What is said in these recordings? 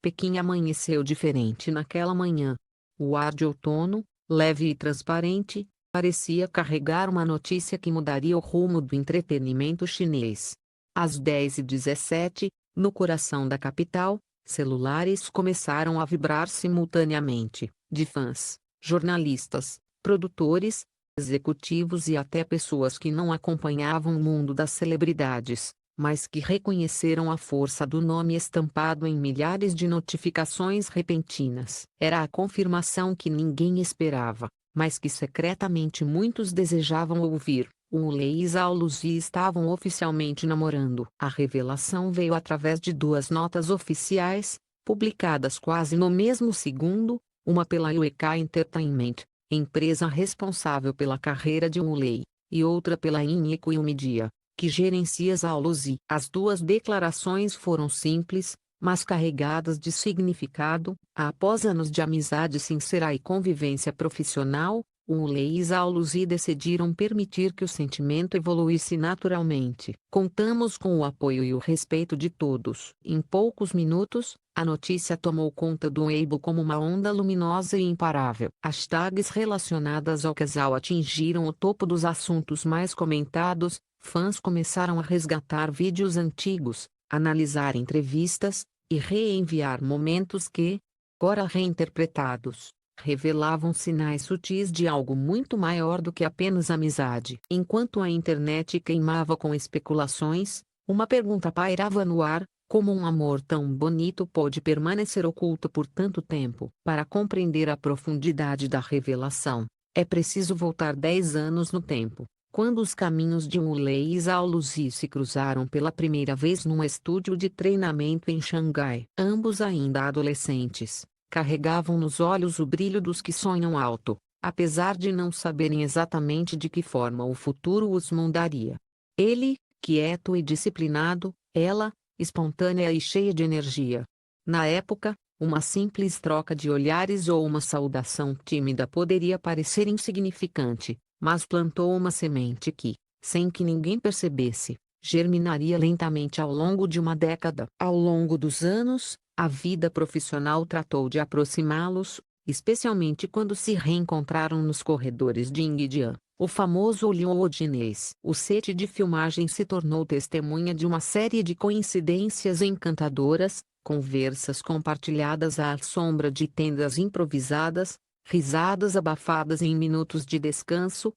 Pequim amanheceu diferente naquela manhã. O ar de outono, leve e transparente, parecia carregar uma notícia que mudaria o rumo do entretenimento chinês. Às 10h17, no coração da capital, celulares começaram a vibrar simultaneamente, de fãs, jornalistas, produtores, executivos e até pessoas que não acompanhavam o mundo das celebridades, mas que reconheceram a força do nome estampado em milhares de notificações repentinas. Era a confirmação que ninguém esperava, mas que secretamente muitos desejavam ouvir. Wu Lei e Zhao Luzi estavam oficialmente namorando. A revelação veio através de duas notas oficiais, publicadas quase no mesmo segundo, uma pela Yueka Entertainment, empresa responsável pela carreira de Wu Lei, e outra pela Inyequil Media, que gerencia Zhao Luzi. As duas declarações foram simples, mas carregadas de significado. Após anos de amizade sincera e convivência profissional, Wu Lei e Zhao Luzi decidiram permitir que o sentimento evoluísse naturalmente. Contamos com o apoio e o respeito de todos. Em poucos minutos, a notícia tomou conta do Weibo como uma onda luminosa e imparável. Hashtags relacionadas ao casal atingiram o topo dos assuntos mais comentados. Fãs começaram a resgatar vídeos antigos, analisar entrevistas, e reenviar momentos que, agora reinterpretados, revelavam sinais sutis de algo muito maior do que apenas amizade. Enquanto a internet queimava com especulações, uma pergunta pairava no ar: como um amor tão bonito pôde permanecer oculto por tanto tempo? Para compreender a profundidade da revelação, é preciso voltar 10 anos no tempo, quando os caminhos de Wu Lei e Zhao Luzi se cruzaram pela primeira vez num estúdio de treinamento em Xangai. Ambos ainda adolescentes, carregavam nos olhos o brilho dos que sonham alto, apesar de não saberem exatamente de que forma o futuro os mundaria. Ele, quieto e disciplinado; ela, espontânea e cheia de energia. Na época, uma simples troca de olhares ou uma saudação tímida poderia parecer insignificante, mas plantou uma semente que, sem que ninguém percebesse, germinaria lentamente ao longo de uma década. Ao longo dos anos, a vida profissional tratou de aproximá-los, especialmente quando se reencontraram nos corredores de Yingjian, o famoso Liuo chinês. O set de filmagem se tornou testemunha de uma série de coincidências encantadoras, conversas compartilhadas à sombra de tendas improvisadas, risadas abafadas em minutos de descanso,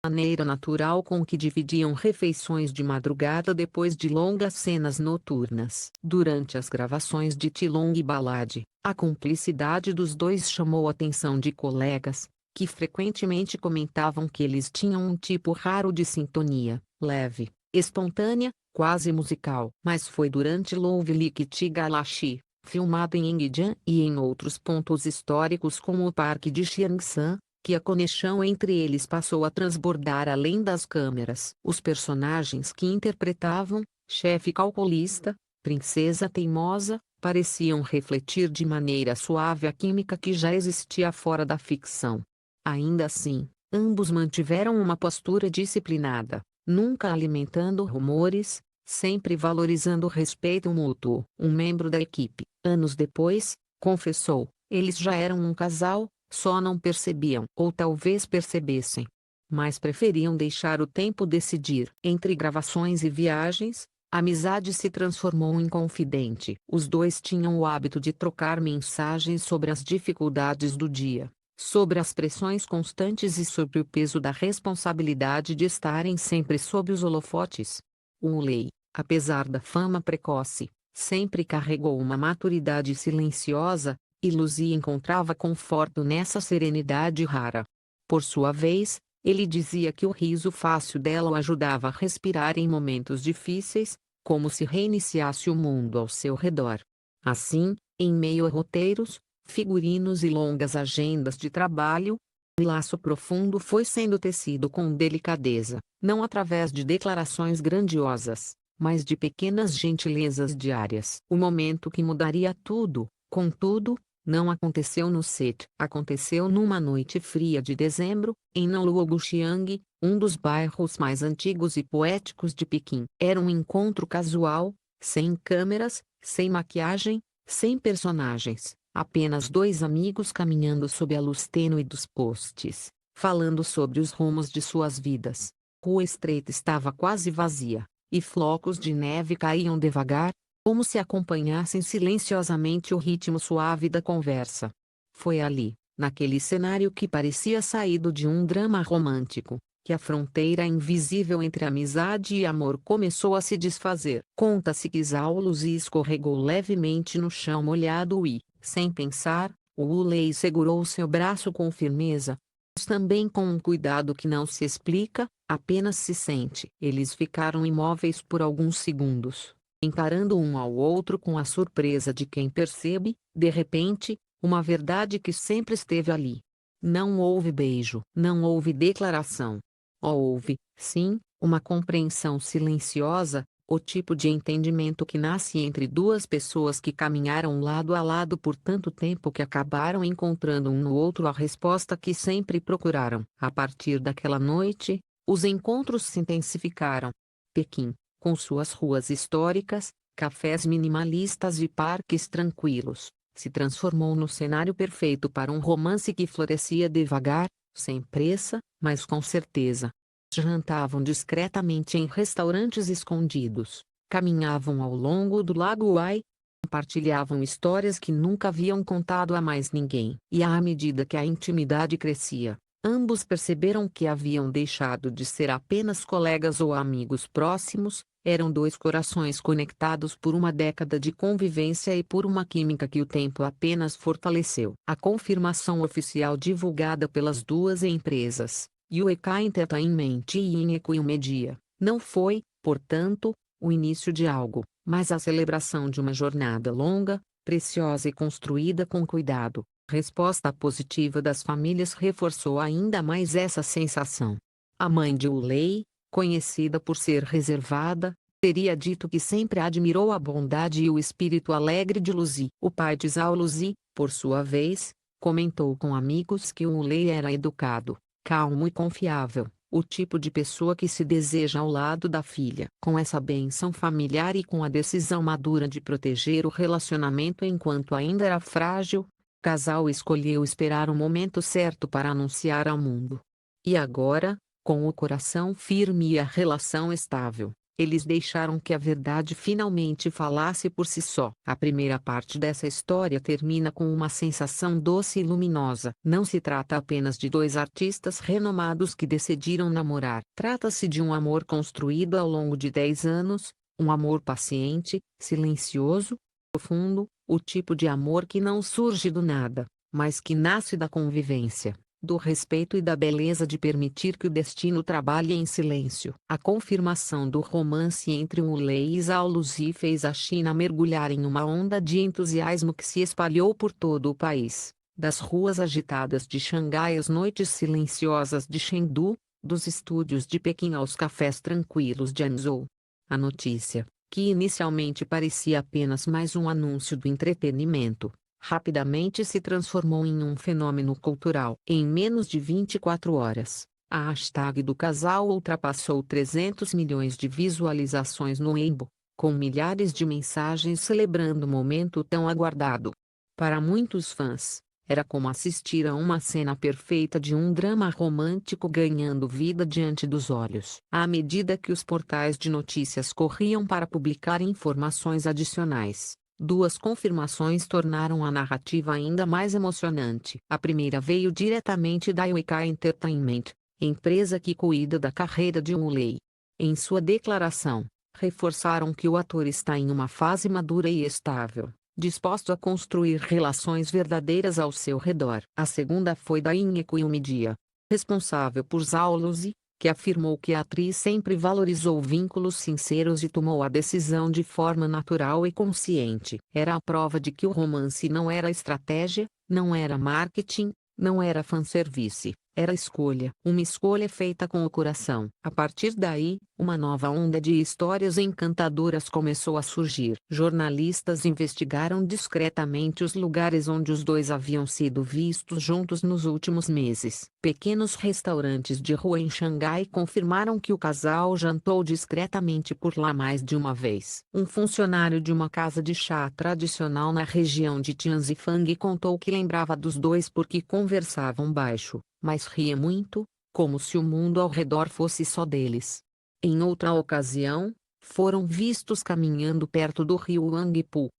maneira natural com que dividiam refeições de madrugada depois de longas cenas noturnas. Durante as gravações de Tilong Ballad, a cumplicidade dos dois chamou a atenção de colegas, que frequentemente comentavam que eles tinham um tipo raro de sintonia, leve, espontânea, quase musical. Mas foi durante Love Like Tigalashi, filmado em Yingjian e em outros pontos históricos como o Parque de Xiangshan, que a conexão entre eles passou a transbordar além das câmeras. Os personagens que interpretavam, chefe calculista, princesa teimosa, pareciam refletir de maneira suave a química que já existia fora da ficção. Ainda assim, ambos mantiveram uma postura disciplinada, nunca alimentando rumores, sempre valorizando o respeito mútuo. Um membro da equipe, anos depois, confessou: eles já eram um casal, só não percebiam. Ou talvez percebessem, mas preferiam deixar o tempo decidir. Entre gravações e viagens, a amizade se transformou em confidente. Os dois tinham o hábito de trocar mensagens sobre as dificuldades do dia, sobre as pressões constantes e sobre o peso da responsabilidade de estarem sempre sob os holofotes. Wu Lei, apesar da fama precoce, sempre carregou uma maturidade silenciosa, e Luzi encontrava conforto nessa serenidade rara. Por sua vez, ele dizia que o riso fácil dela o ajudava a respirar em momentos difíceis, como se reiniciasse o mundo ao seu redor. Assim, em meio a roteiros, figurinos e longas agendas de trabalho, o laço profundo foi sendo tecido com delicadeza, não através de declarações grandiosas, mas de pequenas gentilezas diárias. O momento que mudaria tudo, contudo, não aconteceu no set. Aconteceu numa noite fria de dezembro, em Nanluoguxiang, um dos bairros mais antigos e poéticos de Pequim. Era um encontro casual, sem câmeras, sem maquiagem, Sem personagens, apenas dois amigos caminhando sob a luz tênue dos postes, falando sobre os rumos de suas vidas. Rua estreita estava quase vazia, e flocos de neve caíam devagar, como se acompanhassem silenciosamente o ritmo suave da conversa. Foi ali, naquele cenário que parecia saído de um drama romântico, que a fronteira invisível entre amizade e amor começou a se desfazer. Conta-se que Zauluzi escorregou levemente no chão molhado e, sem pensar, o Ulei segurou seu braço com firmeza, mas também com um cuidado que não se explica, apenas se sente. Eles ficaram imóveis por alguns segundos, encarando um ao outro com a surpresa de quem percebe, de repente, uma verdade que sempre esteve ali. Não houve beijo, não houve declaração. Houve, sim, uma compreensão silenciosa, o tipo de entendimento que nasce entre duas pessoas que caminharam lado a lado por tanto tempo que acabaram encontrando um no outro a resposta que sempre procuraram. A partir daquela noite, os encontros se intensificaram. Pequim, com suas ruas históricas, cafés minimalistas e parques tranquilos, se transformou no cenário perfeito para um romance que florescia devagar, sem pressa, mas com certeza. Jantavam discretamente em restaurantes escondidos, caminhavam ao longo do Lago Uai, compartilhavam histórias que nunca haviam contado a mais ninguém. E à medida que a intimidade crescia, ambos perceberam que haviam deixado de ser apenas colegas ou amigos próximos, eram dois corações conectados por uma década de convivência e por uma química que o tempo apenas fortaleceu. A confirmação oficial divulgada pelas duas empresas, UEK Entertainment e Inequio Media, não foi, portanto, o início de algo, mas a celebração de uma jornada longa, preciosa e construída com cuidado. Resposta positiva das famílias reforçou ainda mais essa sensação. A mãe de Ulei, conhecida por ser reservada, teria dito que sempre admirou a bondade e o espírito alegre de Luzi. O pai de Zauluzi, por sua vez, comentou com amigos que Ulei era educado, calmo e confiável, o tipo de pessoa que se deseja ao lado da filha. Com essa bênção familiar e com a decisão madura de proteger o relacionamento enquanto ainda era frágil, o casal escolheu esperar o momento certo para anunciar ao mundo. E agora, com o coração firme e a relação estável, eles deixaram que a verdade finalmente falasse por si só. A primeira parte dessa história termina com uma sensação doce e luminosa. Não se trata apenas de dois artistas renomados que decidiram namorar. Trata-se de um amor construído ao longo de 10 anos, um amor paciente, silencioso, profundo, o tipo de amor que não surge do nada, mas que nasce da convivência, do respeito e da beleza de permitir que o destino trabalhe em silêncio. A confirmação do romance entre Ulei e Zauluzi fez a China mergulhar em uma onda de entusiasmo que se espalhou por todo o país, das ruas agitadas de Xangai às noites silenciosas de Chengdu, dos estúdios de Pequim aos cafés tranquilos de Hangzhou. A notícia, que inicialmente parecia apenas mais um anúncio do entretenimento, rapidamente se transformou em um fenômeno cultural. Em menos de 24 horas, a hashtag do casal ultrapassou 300 milhões de visualizações no Weibo, com milhares de mensagens celebrando o momento tão aguardado. Para muitos fãs, era como assistir a uma cena perfeita de um drama romântico ganhando vida diante dos olhos. À medida que os portais de notícias corriam para publicar informações adicionais, duas confirmações tornaram a narrativa ainda mais emocionante. A primeira veio diretamente da UEK Entertainment, empresa que cuida da carreira de Ulei. Em sua declaração, reforçaram que o ator está em uma fase madura e estável, disposto a construir relações verdadeiras ao seu redor. A segunda foi da Inequio Media, responsável por Zauluzi, que afirmou que a atriz sempre valorizou vínculos sinceros e tomou a decisão de forma natural e consciente. Era a prova de que o romance não era estratégia, não era marketing, não era fanservice, era escolha. Uma escolha feita com o coração. A partir daí, Uma nova onda de histórias encantadoras começou a surgir. Jornalistas investigaram discretamente os lugares onde os dois haviam sido vistos juntos nos últimos meses. Pequenos restaurantes de rua em Xangai confirmaram que o casal jantou discretamente por lá mais de uma vez. Um funcionário de uma casa de chá tradicional na região de Tianzifang contou que lembrava dos dois porque conversavam baixo, mas ria muito, como se o mundo ao redor fosse só deles. Em outra ocasião, foram vistos caminhando perto do rio Wangpu,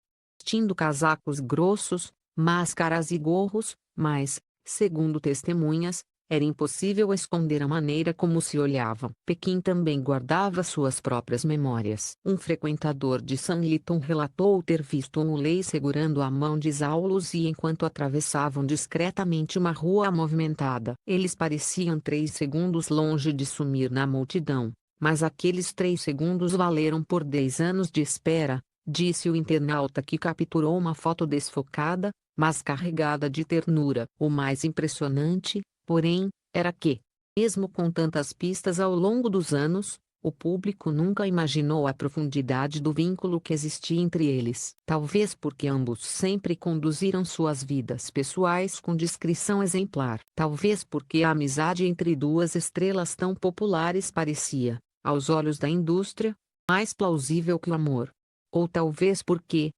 vestindo casacos grossos, máscaras e gorros, mas, segundo testemunhas, era impossível esconder a maneira como se olhavam. Pequim também guardava suas próprias memórias. Um frequentador de Sanlitun relatou ter visto um Lei segurando a mão de Zhao Luzi enquanto atravessavam discretamente uma rua movimentada. Eles pareciam 3 segundos longe de sumir na multidão. Mas aqueles 3 segundos valeram por 10 anos de espera, disse o internauta que capturou uma foto desfocada, mas carregada de ternura. O mais impressionante, porém, era que, mesmo com tantas pistas ao longo dos anos, o público nunca imaginou a profundidade do vínculo que existia entre eles. Talvez porque ambos sempre conduziram suas vidas pessoais com discrição exemplar. Talvez porque a amizade entre duas estrelas tão populares parecia, aos olhos da indústria, mais plausível que o amor. Ou talvez porque,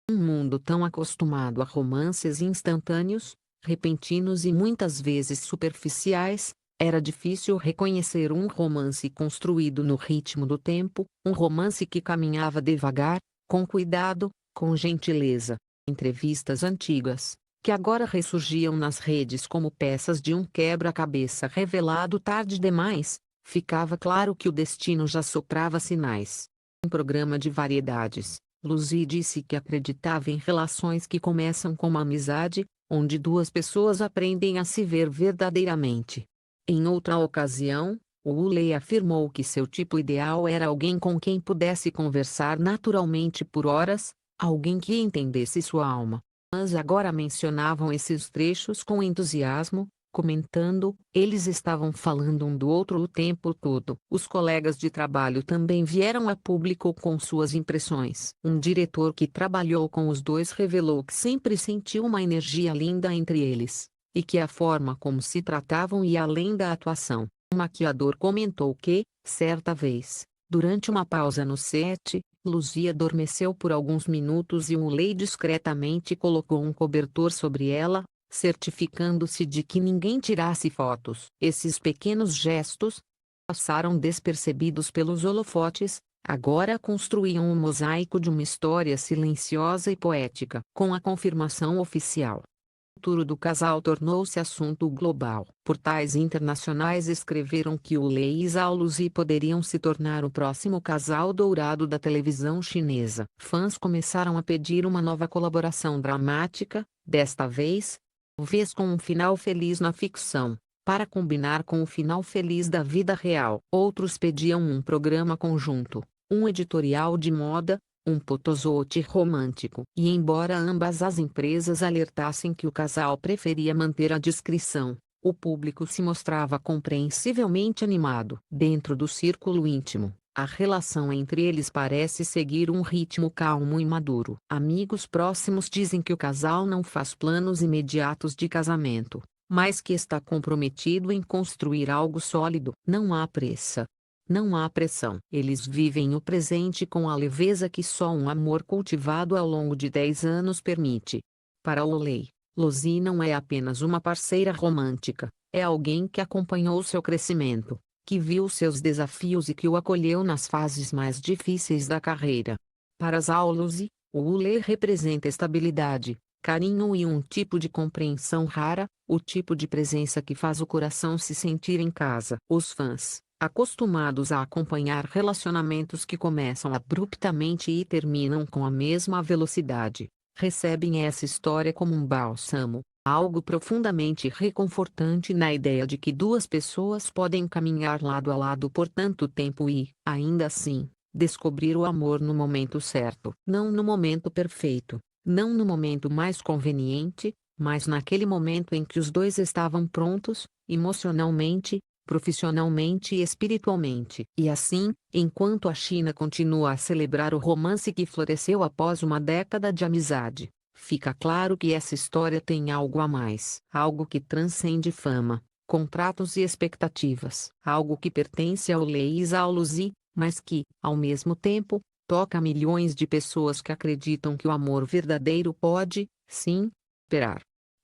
um mundo tão acostumado a romances instantâneos, repentinos e muitas vezes superficiais, era difícil reconhecer um romance construído no ritmo do tempo, um romance que caminhava devagar, com cuidado, com gentileza. Entrevistas antigas, que agora ressurgiam nas redes como peças de um quebra-cabeça revelado tarde demais, ficava claro que o destino já soprava sinais. Um programa de variedades, Luzi disse que acreditava em relações que começam com uma amizade, onde duas pessoas aprendem a se ver verdadeiramente. Em outra ocasião, o Ulei afirmou que seu tipo ideal era alguém com quem pudesse conversar naturalmente por horas, alguém que entendesse sua alma. Mas agora mencionavam esses trechos com entusiasmo, comentando, eles estavam falando um do outro o tempo todo. Os colegas de trabalho também vieram a público com suas impressões. Um diretor que trabalhou com os dois revelou que sempre sentiu uma energia linda entre eles, e que a forma como se tratavam ia além da atuação. Um maquiador comentou que, certa vez, durante uma pausa no set, Luzi adormeceu por alguns minutos e Ulei discretamente colocou um cobertor sobre ela, certificando-se de que ninguém tirasse fotos. Esses pequenos gestos passaram despercebidos pelos holofotes, agora construíam um mosaico de uma história silenciosa e poética. Com a confirmação oficial, o futuro do casal tornou-se assunto global. Portais internacionais escreveram que Ulei e Zhao Luzi poderiam se tornar o próximo casal dourado da televisão chinesa. Fãs começaram a pedir uma nova colaboração dramática, desta vez, talvez com um final feliz na ficção, para combinar com o final feliz da vida real. Outros pediam um programa conjunto, um editorial de moda, um potozote romântico. E embora ambas as empresas alertassem que o casal preferia manter a discrição, o público se mostrava compreensivelmente animado. Dentro do círculo íntimo, a relação entre eles parece seguir um ritmo calmo e maduro. Amigos próximos dizem que o casal não faz planos imediatos de casamento, mas que está comprometido em construir algo sólido. Não há pressa. Não há pressão. Eles vivem o presente com a leveza que só um amor cultivado ao longo de 10 anos permite. Para Ulei, Luzi não é apenas uma parceira romântica, é alguém que acompanhou seu crescimento, que viu seus desafios e que o acolheu nas fases mais difíceis da carreira. Para Zhao Luzi, o Ulei representa estabilidade, carinho e um tipo de compreensão rara, o tipo de presença que faz o coração se sentir em casa. Os fãs, acostumados a acompanhar relacionamentos que começam abruptamente e terminam com a mesma velocidade, recebem essa história como um bálsamo, algo profundamente reconfortante na ideia de que duas pessoas podem caminhar lado a lado por tanto tempo e, ainda assim, descobrir o amor no momento certo. Não no momento perfeito, não no momento mais conveniente, mas naquele momento em que os dois estavam prontos, emocionalmente, profissionalmente e espiritualmente. E assim, enquanto a China continua a celebrar o romance que floresceu após uma década de amizade, fica claro que essa história tem algo a mais, algo que transcende fama, contratos e expectativas, algo que pertence ao Lei e ao Luzi, mas que, ao mesmo tempo, toca milhões de pessoas que acreditam que o amor verdadeiro pode, sim, esperar.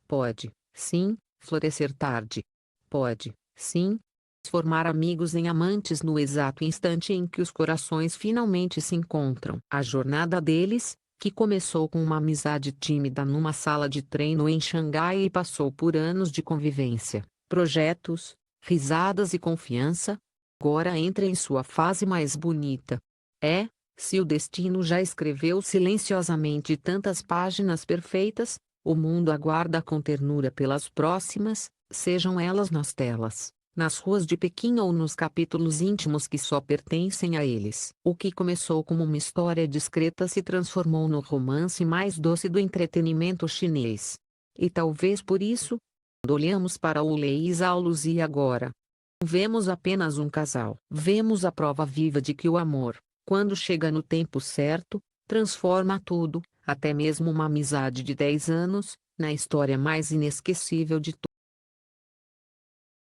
Pode, sim, florescer tarde. Pode, sim, transformar amigos em amantes no exato instante em que os corações finalmente se encontram. A jornada deles, que começou com uma amizade tímida numa sala de treino em Xangai e passou por anos de convivência, projetos, risadas e confiança, agora entra em sua fase mais bonita. Se o destino já escreveu silenciosamente tantas páginas perfeitas, o mundo aguarda com ternura pelas próximas, sejam elas nas telas, nas ruas de Pequim ou nos capítulos íntimos que só pertencem a eles. O que começou como uma história discreta se transformou no romance mais doce do entretenimento chinês. E talvez por isso, quando olhamos para o Lei e Zhao Luzi agora, não vemos apenas um casal. Vemos a prova viva de que o amor, quando chega no tempo certo, transforma tudo, até mesmo uma amizade de 10 anos, na história mais inesquecível de